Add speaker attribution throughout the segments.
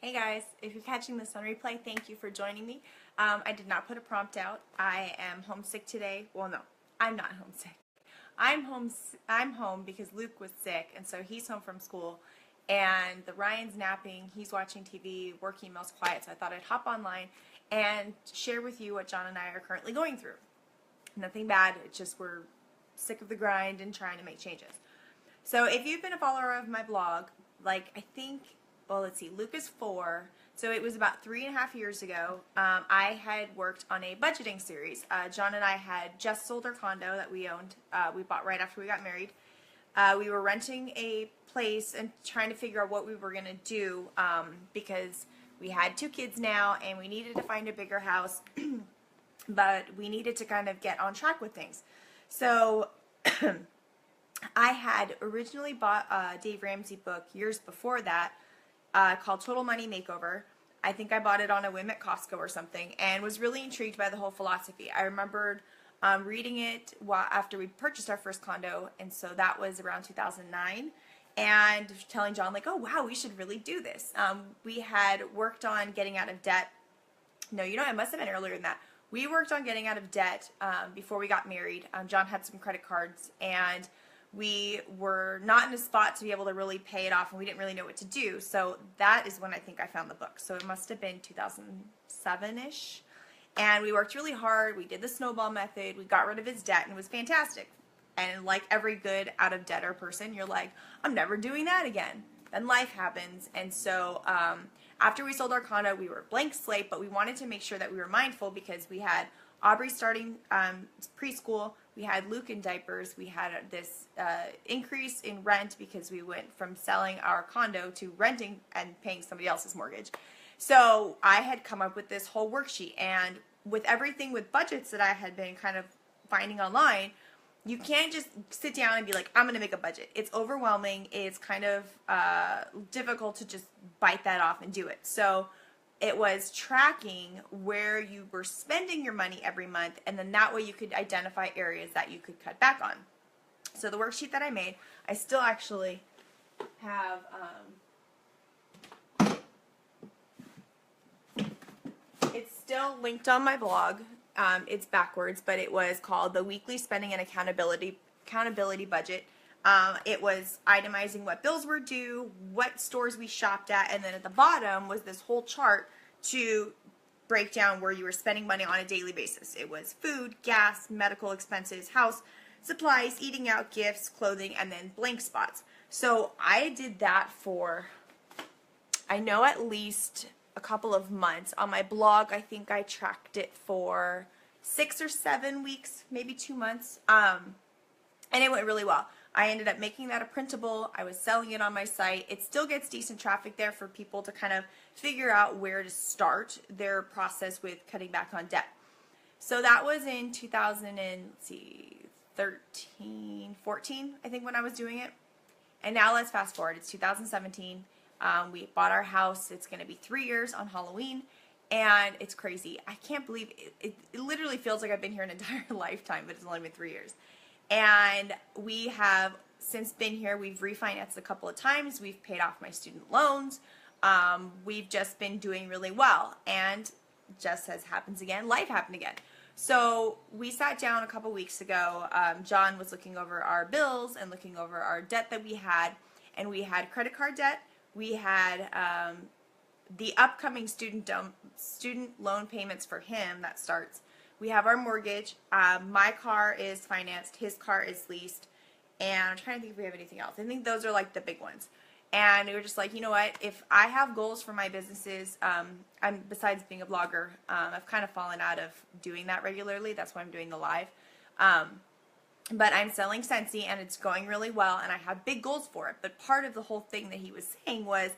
Speaker 1: Hey guys, if you're catching this on replay, thank you for joining me. I did not put a prompt out. I am homesick today. Well, no, I'm not homesick. I'm home because Luke was sick, and so he's home from school. And the Ryan's napping. He's watching TV. Work email's quiet. So I thought I'd hop online and share with you what John and I are currently going through. Nothing bad. It's just we're sick of the grind and trying to make changes. So if you've been a follower of my blog, let's see, Luke is 4, so it was about 3.5 years ago. I had worked on a budgeting series. John and I had just sold our condo that we owned. We bought right after we got married. We were renting a place and trying to figure out what we were going to do because we had 2 kids now and we needed to find a bigger house, but we needed to kind of get on track with things. So I had originally bought a Dave Ramsey book years before that, called Total Money Makeover. I think I bought it on a whim at Costco or something and was really intrigued by the whole philosophy. I remembered reading it after we purchased our first condo, and so that was around 2009, and telling John, like, oh wow, we should really do this. We had worked on getting out of debt. No, it must have been earlier than that. We worked on getting out of debt before we got married. John had some credit cards, and we were not in a spot to be able to really pay it off, and we didn't really know what to do. So that is when I think I found the book. So it must have been 2007-ish. And we worked really hard. We did the snowball method. We got rid of his debt, and it was fantastic. And like every good out-of-debtor person, you're like, I'm never doing that again. Then life happens. And so after we sold our condo, we were blank slate, but we wanted to make sure that we were mindful because we had Aubrey starting preschool. We had Luke in diapers. We had this increase in rent because we went from selling our condo to renting and paying somebody else's mortgage. So I had come up with this whole worksheet, and with everything with budgets that I had been kind of finding online, you can't just sit down and be like, I'm going to make a budget. It's overwhelming. It's kind of difficult to just bite that off and do it. So it was tracking where you were spending your money every month, and then that way you could identify areas that you could cut back on. So the worksheet that I made, I still actually have, it's still linked on my blog. It's backwards, but it was called the Weekly Spending and Accountability Budget. It was itemizing what bills were due, what stores we shopped at, and then at the bottom was this whole chart to break down where you were spending money on a daily basis. It was food, gas, medical expenses, house supplies, eating out, gifts, clothing, and then blank spots. So I did that for, I know, at least a couple of months. On my blog, I think I tracked it for 6 or 7 weeks, maybe 2 months, and it went really well. I ended up making that a printable. I was selling it on my site. It still gets decent traffic there for people to kind of figure out where to start their process with cutting back on debt. So that was in 2013, 14, I think, when I was doing it. And now let's fast forward. It's 2017. We bought our house. It's going to be 3 years on Halloween. And it's crazy. I can't believe it. It literally feels like I've been here an entire lifetime, but it's only been 3 years. And we have since been here. We've refinanced a couple of times. We've paid off my student loans. We've just been doing really well. And just as happens again, life happened again. So we sat down a couple weeks ago. John was looking over our bills and looking over our debt that we had. And we had credit card debt. We had the upcoming student loan payments for him that starts. We have our mortgage. My car is financed. His car is leased. And I'm trying to think if we have anything else. I think those are like the big ones. And we were just like, you know what? If I have goals for my businesses, besides being a blogger, I've kind of fallen out of doing that regularly. That's why I'm doing the live. But I'm selling Scentsy, and it's going really well, and I have big goals for it. But part of the whole thing that he was saying was,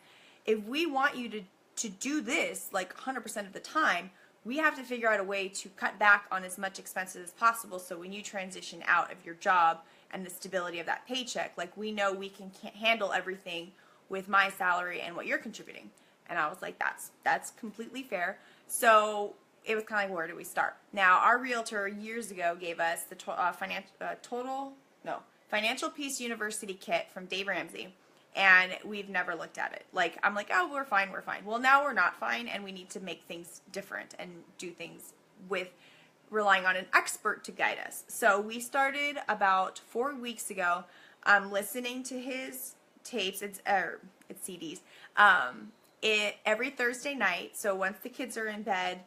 Speaker 1: if we want you to do this like 100% of the time, we have to figure out a way to cut back on as much expenses as possible, so when you transition out of your job and the stability of that paycheck, like, we know we can handle everything with my salary and what you're contributing. And I was like, that's completely fair. So it was kind of like, where do we start? Now, our realtor years ago gave us the Financial Peace University kit from Dave Ramsey. and we've never looked at it. Like, I'm like, oh, we're fine, we're fine. Well, now we're not fine, and we need to make things different and do things with relying on an expert to guide us. So we started about 4 weeks ago listening to his tapes, it's CDs, every Thursday night. So once the kids are in bed,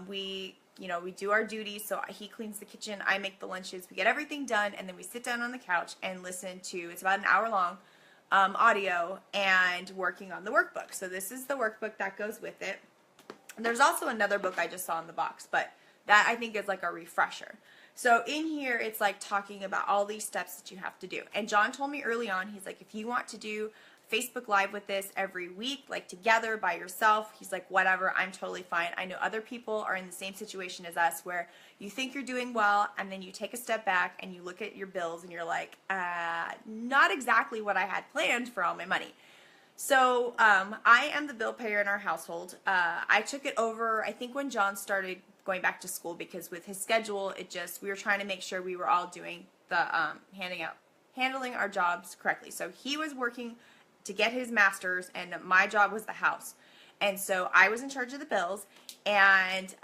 Speaker 1: we do our duties. So he cleans the kitchen, I make the lunches, we get everything done, and then we sit down on the couch and listen to, it's about an hour long, audio, and working on the workbook. So this is the workbook that goes with it. And there's also another book I just saw in the box, but that I think is like a refresher. So in here, it's like talking about all these steps that you have to do. And John told me early on, he's like, if you want to do Facebook Live with this every week, like together by yourself, he's like, whatever, I'm totally fine. I know other people are in the same situation as us where you think you're doing well, and then you take a step back and you look at your bills and you're like, not exactly what I had planned for all my money. So I am the bill payer in our household. I took it over, I think, when John started going back to school, because with his schedule, we were trying to make sure we were all doing the handling our jobs correctly. So he was working to get his master's, and my job was the house. And so I was in charge of the bills and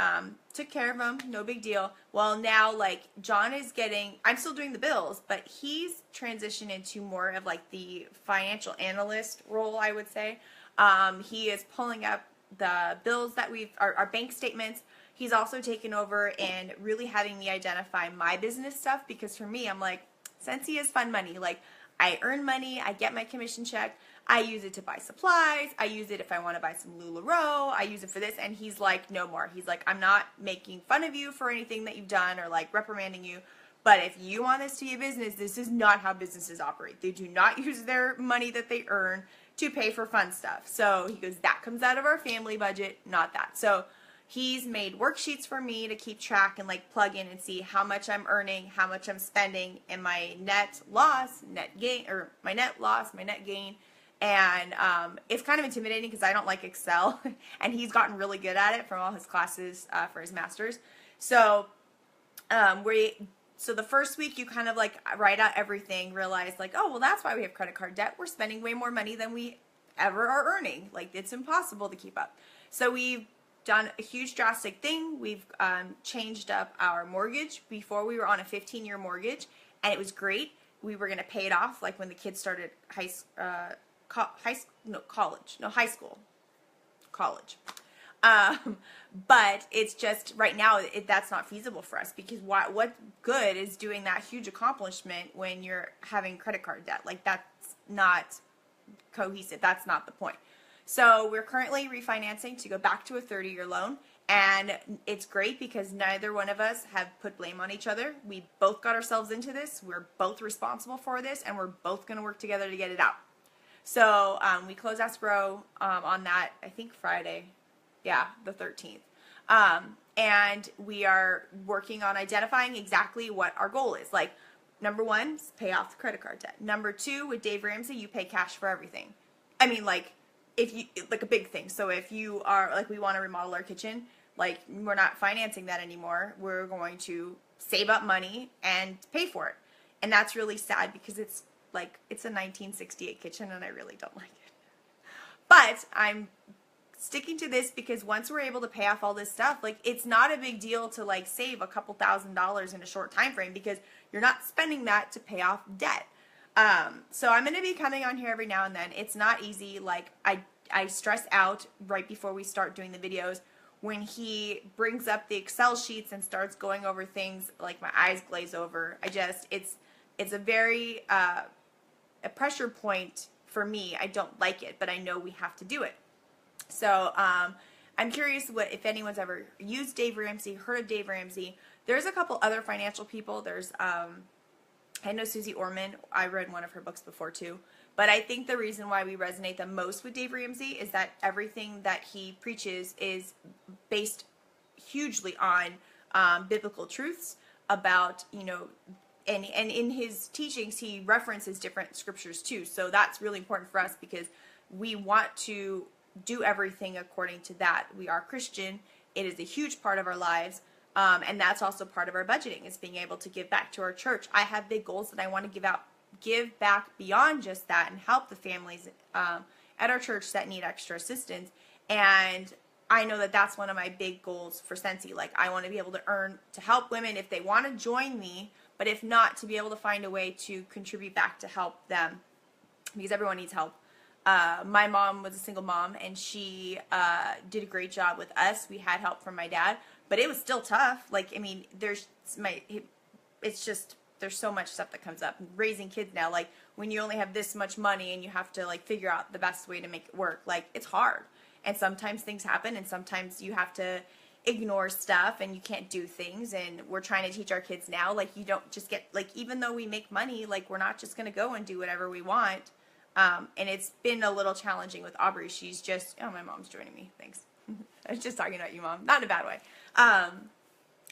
Speaker 1: took care of them, no big deal. Well, now, like, John is I'm still doing the bills, but he's transitioned into more of like the financial analyst role, I would say. He is pulling up the bills that our bank statements. He's also taken over and really having me identify my business stuff, because for me, I'm like, Scentsy is fun money. Like, I earn money, I get my commission check, I use it to buy supplies, I use it if I want to buy some LuLaRoe, I use it for this, and he's like, no more. He's like, I'm not making fun of you for anything that you've done or like reprimanding you, but if you want this to be a business, this is not how businesses operate. They do not use their money that they earn to pay for fun stuff. So he goes, that comes out of our family budget, not that. So he's made worksheets for me to keep track and like plug in and see how much I'm earning, how much I'm spending, and my net loss, net gain, or my net loss, my net gain. And it's kind of intimidating because I don't like Excel, and he's gotten really good at it from all his classes for his master's. So so the first week you kind of like write out everything, realize like, oh, well, that's why we have credit card debt. We're spending way more money than we ever are earning. Like, it's impossible to keep up. So we've done a huge drastic thing. We've changed up our mortgage. Before, we were on a 15-year mortgage, and it was great. We were going to pay it off like when the kids started college. But it's just right now that's not feasible for us, because what good is doing that huge accomplishment when you're having credit card debt? Like, that's not cohesive. That's not the point. So we're currently refinancing to go back to a 30-year loan, and it's great because neither one of us have put blame on each other. We both got ourselves into this. We're both responsible for this, and we're both going to work together to get it out. So we close escrow on that, I think Friday. Yeah, the 13th. And we are working on identifying exactly what our goal is. Like, number one, pay off the credit card debt. Number two, with Dave Ramsey, you pay cash for everything. I mean, like, if you, like, a big thing. So if you are, like, we want to remodel our kitchen, like, we're not financing that anymore. We're going to save up money and pay for it. And that's really sad because it's, like, it's a 1968 kitchen and I really don't like it. But I'm sticking to this because once we're able to pay off all this stuff, like, it's not a big deal to like save a couple $1,000s in a short time frame because you're not spending that to pay off debt. So I'm going to be coming on here every now and then. It's not easy. Like, I stress out right before we start doing the videos. When he brings up the Excel sheets and starts going over things, like, my eyes glaze over. It's a very a pressure point for me. I don't like it, but I know we have to do it. So I'm curious if anyone's ever used Dave Ramsey, heard of Dave Ramsey. There's a couple other financial people. There's I know Susie Orman. I read one of her books before too. But I think the reason why we resonate the most with Dave Ramsey is that everything that he preaches is based hugely on biblical truths about, you know, and in his teachings he references different scriptures too. So that's really important for us because we want to do everything according to that. We are Christian. It is a huge part of our lives. And that's also part of our budgeting, is being able to give back to our church. I have big goals that I want to give out give back beyond just that and help the families at our church that need extra assistance. And I know that that's one of my big goals for Scentsy. Like, I want to be able to earn to help women if they want to join me, but if not, to be able to find a way to contribute back to help them, because everyone needs help. My mom was a single mom, and she did a great job with us. We had help from my dad, but it was still tough. Like, I mean, it's just, there's so much stuff that comes up. Raising kids now, like, when you only have this much money and you have to, like, figure out the best way to make it work, like, it's hard. And sometimes things happen, and sometimes you have to ignore stuff, and you can't do things. And we're trying to teach our kids now, like, you don't just get, like, even though we make money, like, we're not just going to go and do whatever we want. And it's been a little challenging with Aubrey. She's just, oh, my mom's joining me. Thanks. I was just talking about you, Mom. Not in a bad way.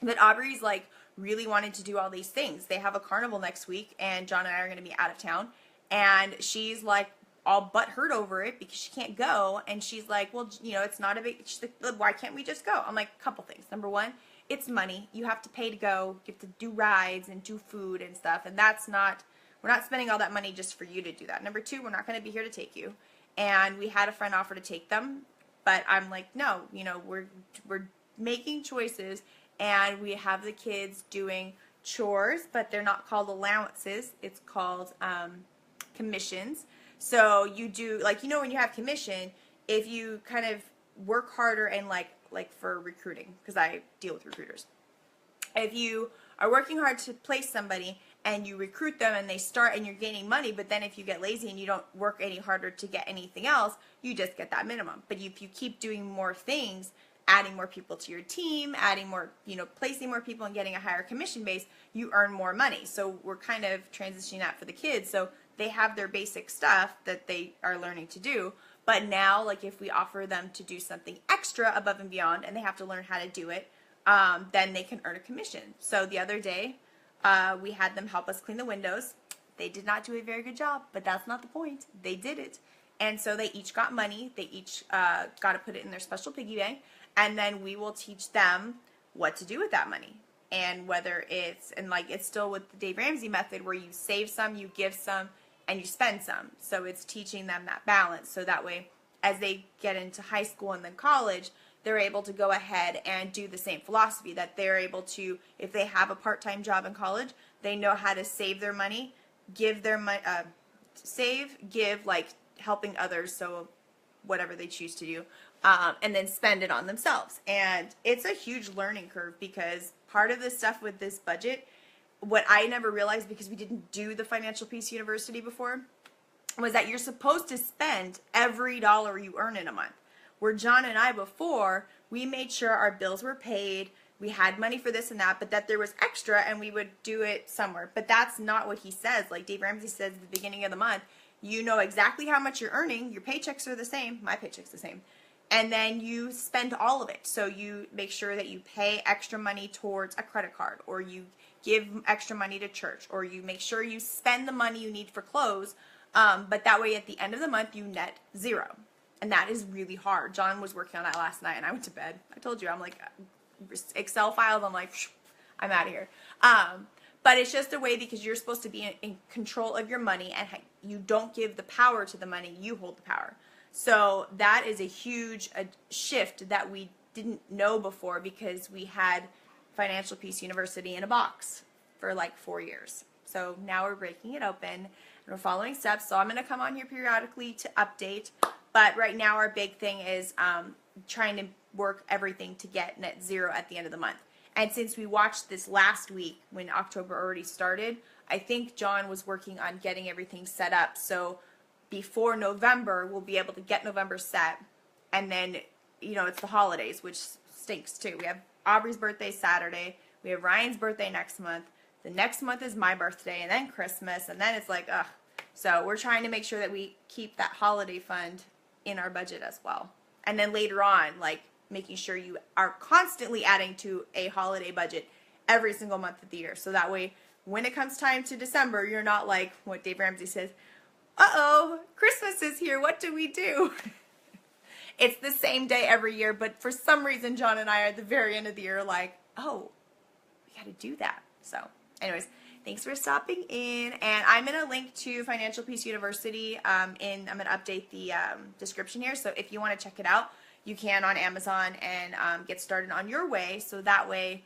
Speaker 1: But Aubrey's, like, really wanted to do all these things. They have a carnival next week, and John and I are going to be out of town. And she's, like, all butthurt over it because she can't go. And she's like, well, you know, it's not a big, she's like, why can't we just go? I'm like, a couple things. Number one, it's money. You have to pay to go. You have to do rides and do food and stuff. And that's not, we're not spending all that money just for you to do that. Number two, we're not going to be here to take you. And we had a friend offer to take them, but I'm like, no, you know, we're making choices, and we have the kids doing chores, but they're not called allowances. It's called commissions. So you do, like, you know, when you have commission, if you kind of work harder and like for recruiting, because I deal with recruiters. If you are working hard to place somebody and you recruit them and they start and you're gaining money, but then if you get lazy and you don't work any harder to get anything else, you just get that minimum. But if you keep doing more things, adding more people to your team, adding more, you know, placing more people and getting a higher commission base, you earn more money. So we're kind of transitioning that for the kids. So they have their basic stuff that they are learning to do. But now, like, if we offer them to do something extra above and beyond, and they have to learn how to do it, then they can earn a commission. So the other day, we had them help us clean the windows. They did not do a very good job, but that's not the point. They did it. And so they each got money. They each got to put it in their special piggy bank. And then we will teach them what to do with that money. And whether it's, and like, it's still with the Dave Ramsey method where you save some, you give some, and you spend some. So it's teaching them that balance. So that way, as they get into high school and then college, they're able to go ahead and do the same philosophy, that they're able to, if they have a part-time job in college, they know how to save their money, give their money, save, give, like helping others, so whatever they choose to do, and then spend it on themselves. And it's a huge learning curve, because part of the stuff with this budget, what I never realized, because we didn't do the Financial Peace University before, was that you're supposed to spend every dollar you earn in a month. Where John and I before, we made sure our bills were paid, we had money for this and that, but that there was extra and we would do it somewhere. But that's not what he says. Like Dave Ramsey says at the beginning of the month, you know exactly how much you're earning, your paychecks are the same, my paycheck's the same, and then you spend all of it. So you make sure that you pay extra money towards a credit card, or you give extra money to church, or you make sure you spend the money you need for clothes, but that way at the end of the month you net zero. And that is really hard. John was working on that last night, and I went to bed. I told you, I'm like, Excel files, I'm like, I'm out of here. But it's just a way, because you're supposed to be in control of your money, and you don't give the power to the money, you hold the power. So that is a huge shift that we didn't know before, because we had Financial Peace University in a box for like 4 years. So now we're breaking it open, and we're following steps. So I'm going to come on here periodically to update. But right now our big thing is trying to work everything to get net zero at the end of the month. And since we watched this last week when October already started, I think John was working on getting everything set up. So before November, we'll be able to get November set. And then, you know, it's the holidays, which stinks too. We have Aubrey's birthday Saturday. We have Ryan's birthday next month. The next month is my birthday, and then Christmas. And then it's like, ugh. So we're trying to make sure that we keep that holiday fund in our budget as well. And then later on, like making sure you are constantly adding to a holiday budget every single month of the year. So that way, when it comes time to December, you're not like what Dave Ramsey says, uh-oh, Christmas is here, what do we do? It's the same day every year, but for some reason, John and I are at the very end of the year like, oh, we got to do that. So anyways, Thanks for stopping in. And I'm going to link to Financial Peace University I'm going to update the description here. So if you want to check it out, you can on Amazon and get started on your way. So that way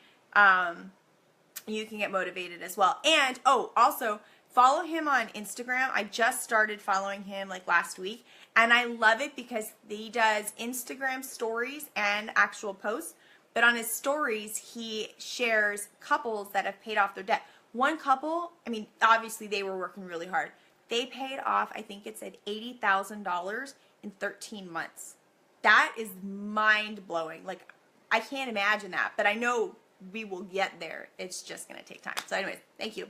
Speaker 1: you can get motivated as well. And, oh, also, follow him on Instagram. I just started following him like last week. And I love it because he does Instagram stories and actual posts. But on his stories, he shares couples that have paid off their debt. One couple, I mean, obviously they were working really hard. They paid off, I think it said $80,000 in 13 months. That is mind-blowing. Like, I can't imagine that. But I know we will get there. It's just going to take time. So anyways, thank you.